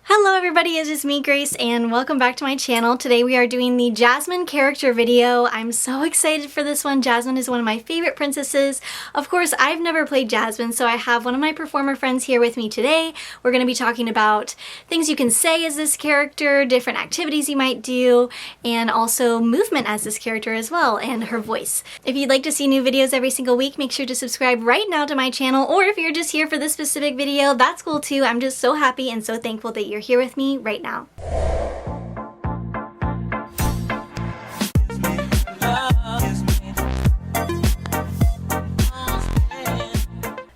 Hello everybody, it's just me, Grace, and welcome back to my channel. Today we are doing the Jasmine character video. I'm so excited for this one. Jasmine is one of my favorite princesses. Of course, I've never played Jasmine, so I have one of my performer friends here with me today. We're going to be talking about things you can say as this character, different activities you might do, and also movement as this character as well, and her voice. If you'd like to see new videos every single week, make sure to subscribe right now to my channel, or if you're just here for this specific video, that's cool too. I'm just so happy and so thankful that you're here with me right now.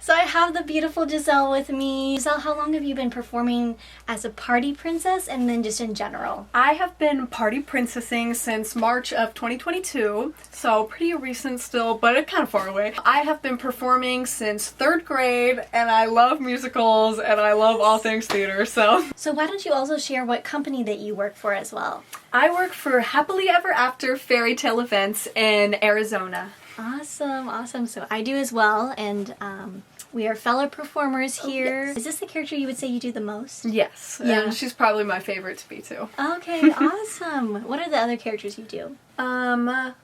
So I have the beautiful Giselle with me. Giselle, how long have you been performing as a party princess and then just in general? I have been party princessing since March of 2022, so pretty recent still, but kind of far away. I have been performing since 3rd grade, and I love musicals, and I love all things theater, so. So why don't you also share what company that you work for as well? I work for Happily Ever After Fairy Tale Events in Arizona. Awesome, awesome. So I do as well, and we are fellow performers here. Yes. Is this the character you would say you do the most? Yes, Yeah. and she's probably my favorite to be too. Okay, awesome. What are the other characters you do? I'm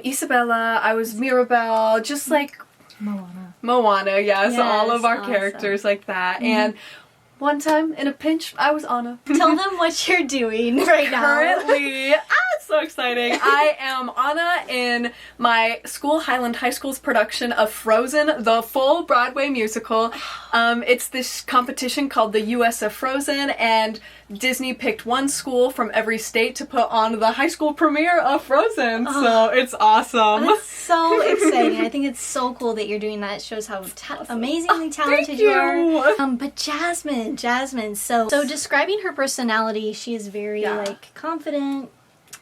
Isabella, I was Mirabelle, just like Moana, yes, Yes, all of our awesome. characters like that. And one time, in a pinch, I was Anna. Tell them what you're doing right now. Currently, it's so exciting. I am Anna in my school, Highland High School's production of Frozen, the full Broadway musical. It's this competition called the US of Frozen, and Disney picked one school from every state to put on the high school premiere of Frozen, so it's awesome. That's so exciting. I think it's so cool that you're doing that. It shows how amazingly talented you are. But Jasmine. So describing her personality, she is very like confident.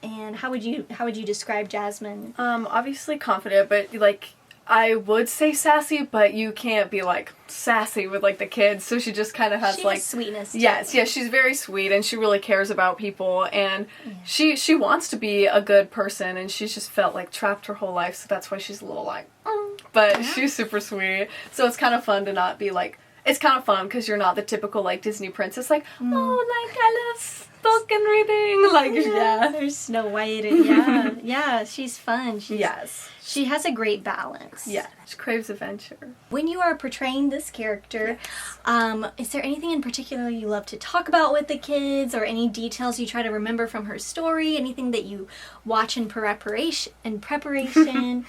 And how would you describe Jasmine? Obviously confident, but like I would say sassy, but you can't be like sassy with like the kids, so she just kind of has She like has sweetness. Yes, she's very sweet and she really cares about people, and she wants to be a good person, and she's just felt like trapped her whole life, so that's why she's a little like but she's super sweet. So it's kind of fun to not be like, it's kind of fun because you're not the typical like Disney princess like oh, like I love spoken reading, like There's Snow White and yeah, she's fun. She has a great balance. Yeah, she craves adventure. When you are portraying this character, is there anything in particular you love to talk about with the kids, or any details you try to remember from her story? Anything that you watch in preparation? Anything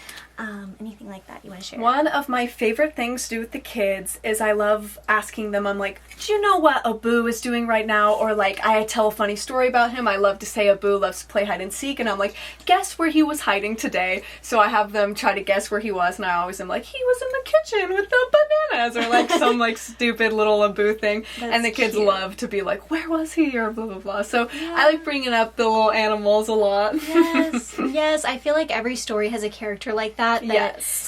like that you want to share? One of my favorite things to do with the kids is I love asking them, I'm like, do you know what Abu is doing right now? Or like, I tell a funny story about him. I love to say Abu loves to play hide and seek, and I'm like, guess where he was hiding today? So I have them try to guess where he was, and I always am like, he was in the kitchen with the bananas, or like some like stupid little Abu thing. And the kids love to be like, where was he? Or blah blah blah. So I like bringing up the little animals a lot. Yes, I feel like every story has a character like that.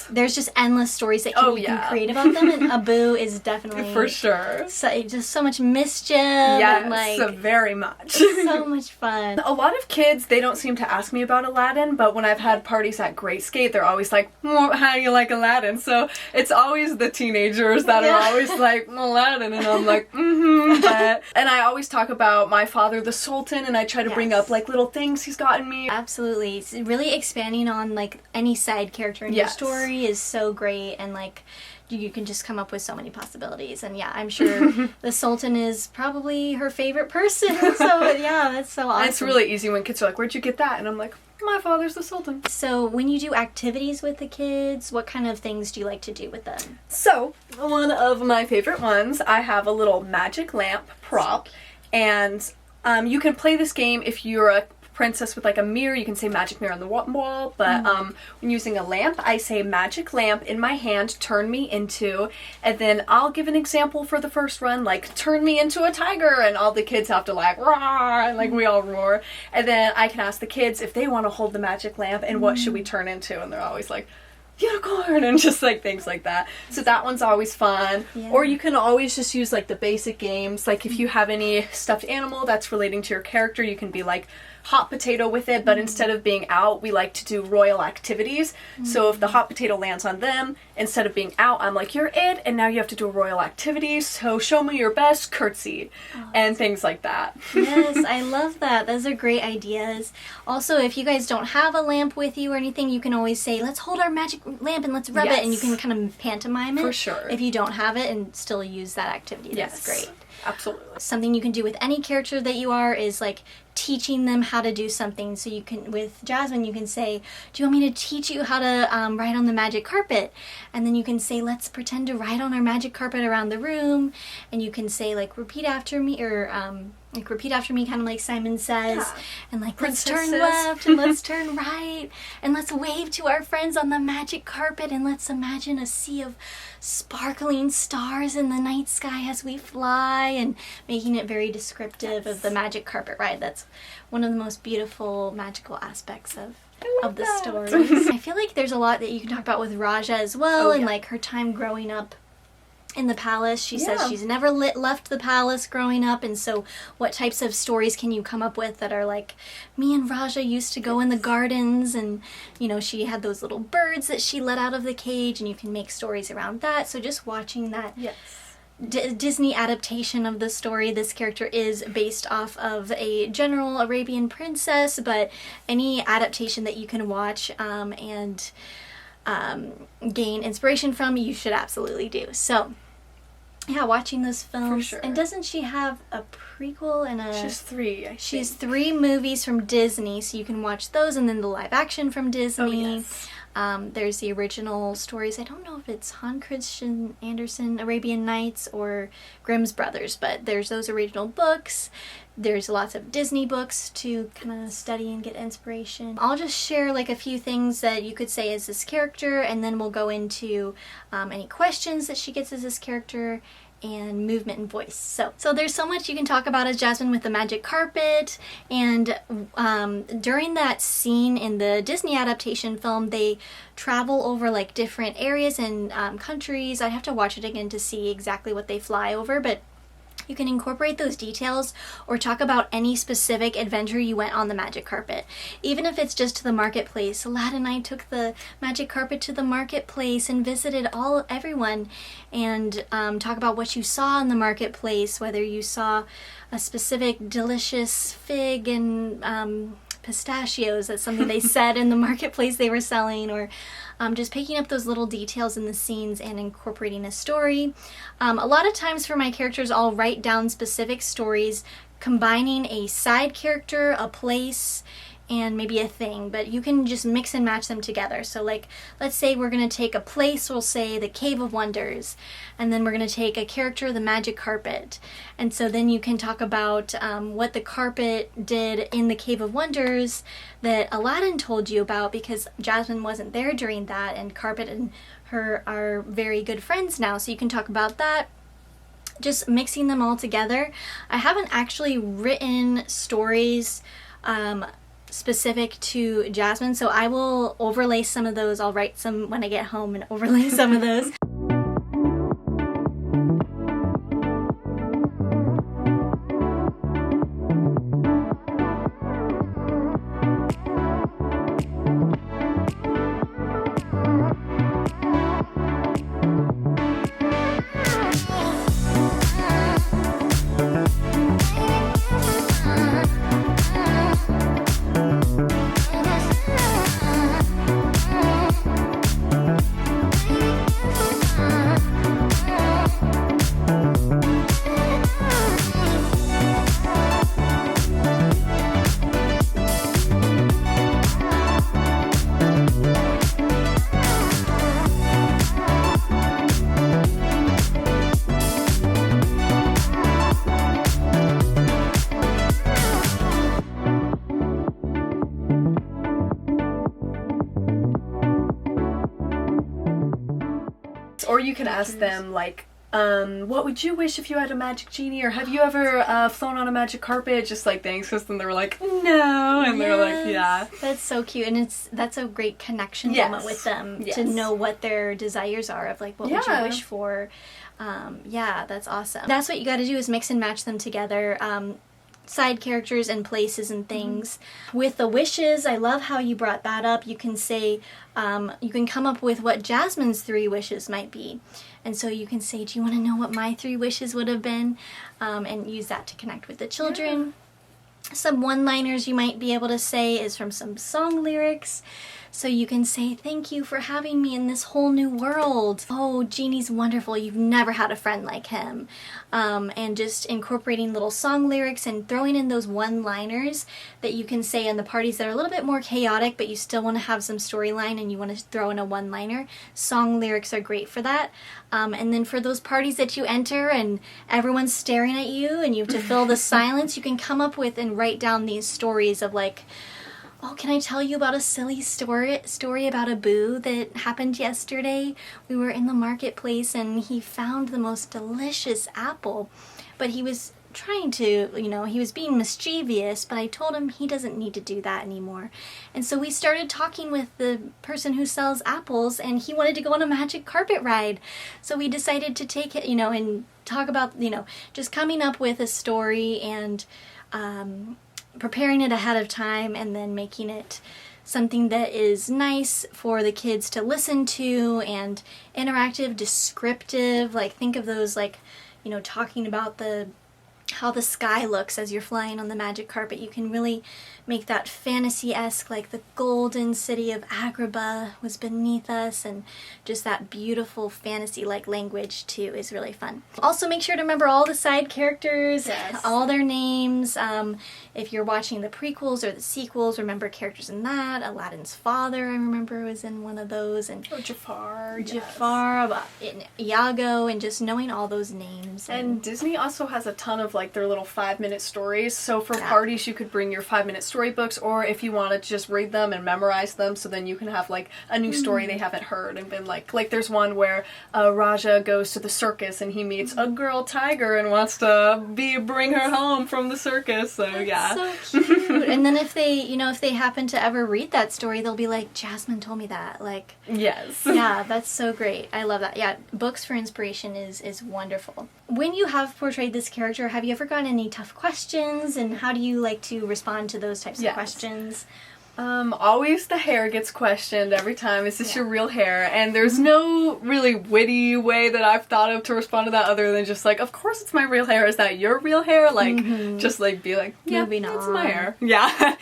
There's just endless stories that you can create about them, and Abu is definitely for sure. Just so much mischief. And like very much. So much fun. A lot of kids, they don't seem to ask me about Aladdin, but when I've had parties at Great Skate, they're always like, how do you like Aladdin? So it's always the teenagers that are always like, Aladdin, and I'm like, but, and I always talk about my father, the Sultan, and I try to bring up like little things he's gotten me. Absolutely. It's really expanding on like any side character in your story is so great, and like you can just come up with so many possibilities. And yeah, I'm sure the Sultan is probably her favorite person. So yeah, that's so awesome. And it's really easy when kids are like, where'd you get that? And I'm like, my father's the Sultan. So when you do activities with the kids, what kind of things do you like to do with them? So one of my favorite ones, I have a little magic lamp prop, and you can play this game if you're a princess with like a mirror. You can say magic mirror on the wall, but when using a lamp, I say magic lamp in my hand, turn me into, and then I'll give an example for the first run, like turn me into a tiger, and all the kids have to like roar, and like we all roar, and then I can ask the kids if they want to hold the magic lamp and what should we turn into, and they're always like unicorn, and just like things like that. So that one's always fun. Or you can always just use like the basic games, like if you have any stuffed animal that's relating to your character, you can be like, hot potato with it, but instead of being out, we like to do royal activities. So if the hot potato lands on them, instead of being out, I'm like, you're it, and now you have to do a royal activity, so show me your best, curtsy, and things like that. Yes, I love that. Those are great ideas. Also, if you guys don't have a lamp with you or anything, you can always say, let's hold our magic lamp and let's rub it, and you can kind of pantomime it. For sure. If you don't have it and still use that activity. That's great. Absolutely. Something you can do with any character that you are is like teaching them how to do something. So you can, with Jasmine, you can say, do you want me to teach you how to ride on the magic carpet? And then you can say, let's pretend to ride on our magic carpet around the room. And you can say, like, repeat after me, or like repeat after me, kind of like Simon says, and like, let's turn left and let's turn right, and let's wave to our friends on the magic carpet, and let's imagine a sea of sparkling stars in the night sky as we fly, and making it very descriptive of the magic carpet ride. That's one of the most beautiful magical aspects of the story. I feel like there's a lot that you can talk about with Raja as well, and like her time growing up in the palace. She says she's never left the palace growing up, and so what types of stories can you come up with that are like, me and Raja used to go in the gardens, and you know, she had those little birds that she let out of the cage, and you can make stories around that. So just watching that Disney adaptation of the story, this character is based off of a general Arabian princess, but any adaptation that you can watch and gain inspiration from, you should absolutely do. So yeah, watching those films. For sure. And doesn't she have a prequel and a... She's 3, I think. She has 3 movies from Disney, so you can watch those, and then the live action from Disney. There's the original stories. I don't know if it's Hans Christian Andersen, Arabian Nights, or Grimm's Brothers, but there's those original books. There's lots of Disney books to kind of study and get inspiration. I'll just share like a few things that you could say as this character, and then we'll go into any questions that she gets as this character, and movement and voice. So there's so much you can talk about as Jasmine with the magic carpet, and during that scene in the Disney adaptation film, they travel over like different areas and countries. I'd have to watch it again to see exactly what they fly over, but you can incorporate those details or talk about any specific adventure you went on the magic carpet. Even if it's just to the marketplace. Aladdin and I took the magic carpet to the marketplace and visited everyone, and talk about what you saw in the marketplace, whether you saw a specific delicious fig and pistachios. That's something they said in the marketplace they were selling, or just picking up those little details in the scenes and incorporating a story. A lot of times for my characters, I'll write down specific stories combining a side character, a place, and maybe a thing, but you can just mix and match them together. So like, let's say we're going to take a place, we'll say the Cave of Wonders, and then we're going to take a character, the magic carpet. And so then you can talk about what the carpet did in the Cave of Wonders that Aladdin told you about, because Jasmine wasn't there during that, and Carpet and her are very good friends now, so you can talk about that. Just mixing them all together. I haven't actually written stories specific to Jasmine, so I will overlay some of those. I'll write some when I get home and overlay some of those. Or you can ask them, like, what would you wish if you had a magic genie? Or have you ever flown on a magic carpet? Just like things, because then they were like, no. And they're like, yeah. That's so cute. And that's a great connection moment with them to know what their desires are of like, what would you wish for? Yeah, that's awesome. That's what you got to do, is mix and match them together. side characters and places and things. With the wishes, I love how you brought that up. You can say, you can come up with what Jasmine's 3 wishes might be. And so you can say, do you want to know what my 3 wishes would have been? And use that to connect with the children. Yeah. Some one-liners you might be able to say is from some song lyrics. So you can say, thank you for having me in this whole new world. Oh, Genie's wonderful. You've never had a friend like him. And just incorporating little song lyrics and throwing in those one-liners that you can say in the parties that are a little bit more chaotic, but you still want to have some storyline and you want to throw in a one-liner. Song lyrics are great for that. And then for those parties that you enter and everyone's staring at you and you have to fill the silence, you can come up with and write down these stories of like, oh, can I tell you about a silly story about a boo that happened yesterday? We were in the marketplace and he found the most delicious apple, but he was trying to, you know, he was being mischievous, but I told him he doesn't need to do that anymore. And so we started talking with the person who sells apples and he wanted to go on a magic carpet ride. So we decided to take it, you know, and talk about, you know, just coming up with a story and preparing it ahead of time and then making it something that is nice for the kids to listen to and interactive, descriptive. Like think of those, like, you know, talking about how the sky looks as you're flying on the magic carpet. You can really make that fantasy-esque, like the golden city of Agrabah was beneath us, and just that beautiful fantasy-like language too is really fun. Also make sure to remember all the side characters, yes, all their names. If you're watching the prequels or the sequels, remember characters in that. Aladdin's father, I remember, was in one of those. And Jafar, Jafar, Iago, and just knowing all those names. And Disney also has a ton of like their little 5-minute stories. So for parties, you could bring your 5-minute storybooks, or if you wanted to just read them and memorize them, so then you can have like a new story they haven't heard and been like there's one where Raja goes to the circus and he meets a girl tiger and wants to bring her home from the circus. So yeah. So cute. And then if they, you know, if they happen to ever read that story, they'll be like, Jasmine told me that. Like, yes. Yeah, that's so great. I love that. Yeah, books for inspiration is wonderful. When you have portrayed this character, have you ever gotten any tough questions, and how do you like to respond to those types of questions? Always the hair gets questioned every time. Is this your real hair? And there's no really witty way that I've thought of to respond to that other than just like, of course it's my real hair. Is that your real hair? Like, just like be like, yeah, it's my hair. Yeah.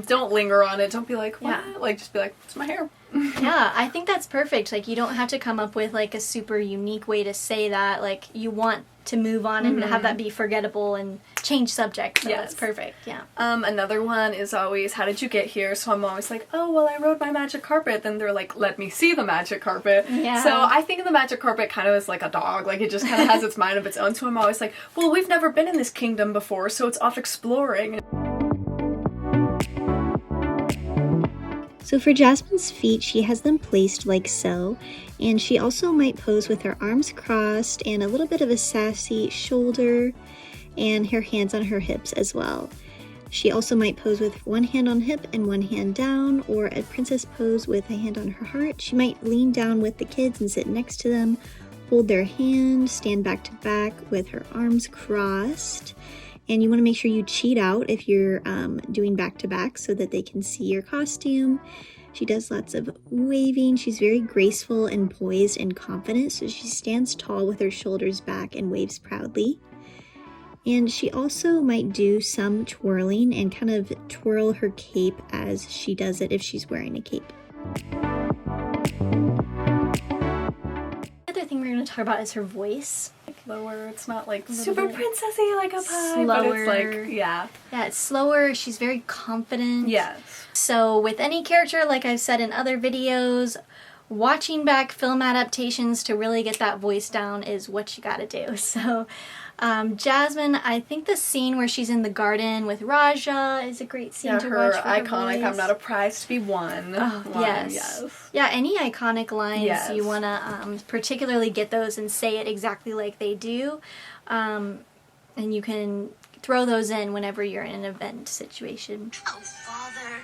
Don't linger on it. Don't be like, what? Yeah. Like, just be like, it's my hair. Yeah, I think that's perfect. Like, you don't have to come up with like a super unique way to say that. Like, you want to move on and have that be forgettable and change subject. So that's perfect. Yeah. Another one is always, how did you get here? So I'm always like, oh, well, I rode my magic carpet. Then they're like, let me see the magic carpet. Yeah. So I think of the magic carpet kind of as like a dog. Like, it just kind of has its mind of its own. So I'm always like, well, we've never been in this kingdom before, so it's off exploring. So for Jasmine's feet, she has them placed like so, and she also might pose with her arms crossed and a little bit of a sassy shoulder, and her hands on her hips as well. She also might pose with one hand on hip and one hand down, or a princess pose with a hand on her heart. She might lean down with the kids and sit next to them, hold their hand, stand back to back with her arms crossed. And you want to make sure you cheat out if you're doing back-to-back so that they can see your costume. She does lots of waving. She's very graceful and poised and confident, so she stands tall with her shoulders back and waves proudly. And she also might do some twirling and kind of twirl her cape as she does it if she's wearing a cape. The other thing we're going to talk about is her voice. Lower. It's not like super princessy like up high, but it's like, yeah, it's slower. She's very confident. Yes. So with any character, like I've said in other videos, watching back film adaptations to really get that voice down is what you gotta do. So Jasmine, I think the scene where she's in the garden with Raja is a great scene to watch. Her iconic "I'm not a prize to be won." Oh, yes. Yeah, any iconic lines you want to particularly get those and say it exactly like they do. And you can throw those in whenever you're in an event situation. Oh, Father,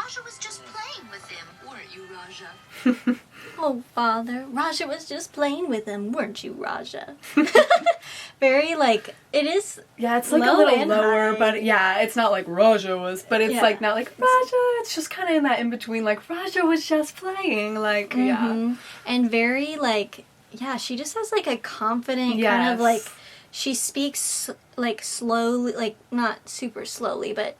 Raja was just playing with him, weren't you, Raja? Oh, Father, Raja was just playing with him, weren't you, Raja? Very, like, it is. Yeah, it's like a low little and lower, high. but yeah, it's not like Raja was, but it's Yeah. like not like Raja. It's just kind of in that in between, like Raja was just playing, like yeah. Mhm. And very, like, yeah, she just has, like, a confident kind of, Yes. like, she speaks, like, slowly, like, not super slowly, but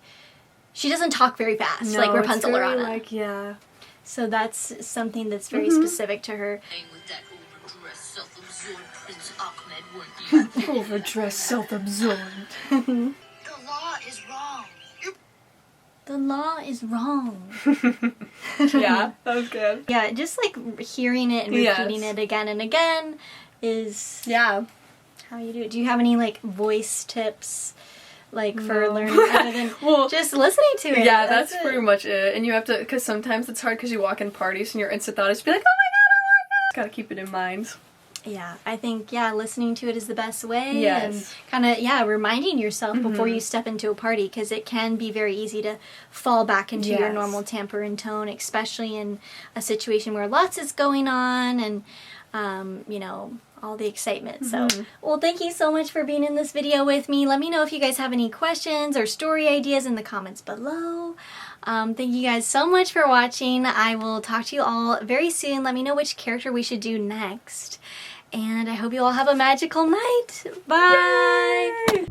she doesn't talk very fast, like No, Rapunzel it's very, Lorana. like yeah. So that's something that's very specific to her. Playing with that overdressed, self-absorbed Prince Ahmed, weren't you? Overdressed, self-absorbed. The law is wrong. The law is wrong. Yeah, that was good. Yeah, just like hearing it and Yes. repeating it again and again is Yeah. how you do it. Do you have any like voice tips, like for No. learning other than Well, just listening to it? yeah, that's it. pretty much it. And you have to, because sometimes it's hard because you walk in parties and your instant thought is to be like, oh my god. Gotta keep it in mind. Yeah, I think listening to it is the best way. Yes. And kind of reminding yourself before you step into a party, because it can be very easy to fall back into your Yes. normal temper and tone, especially in a situation where lots is going on and you know, all the excitement. So, well, thank you so much for being in this video with me. Let me know if you guys have any questions or story ideas in the comments below. Thank you guys so much for watching. I will talk to you all very soon. Let me know which character we should do next. And I hope you all have a magical night. Bye! Yay!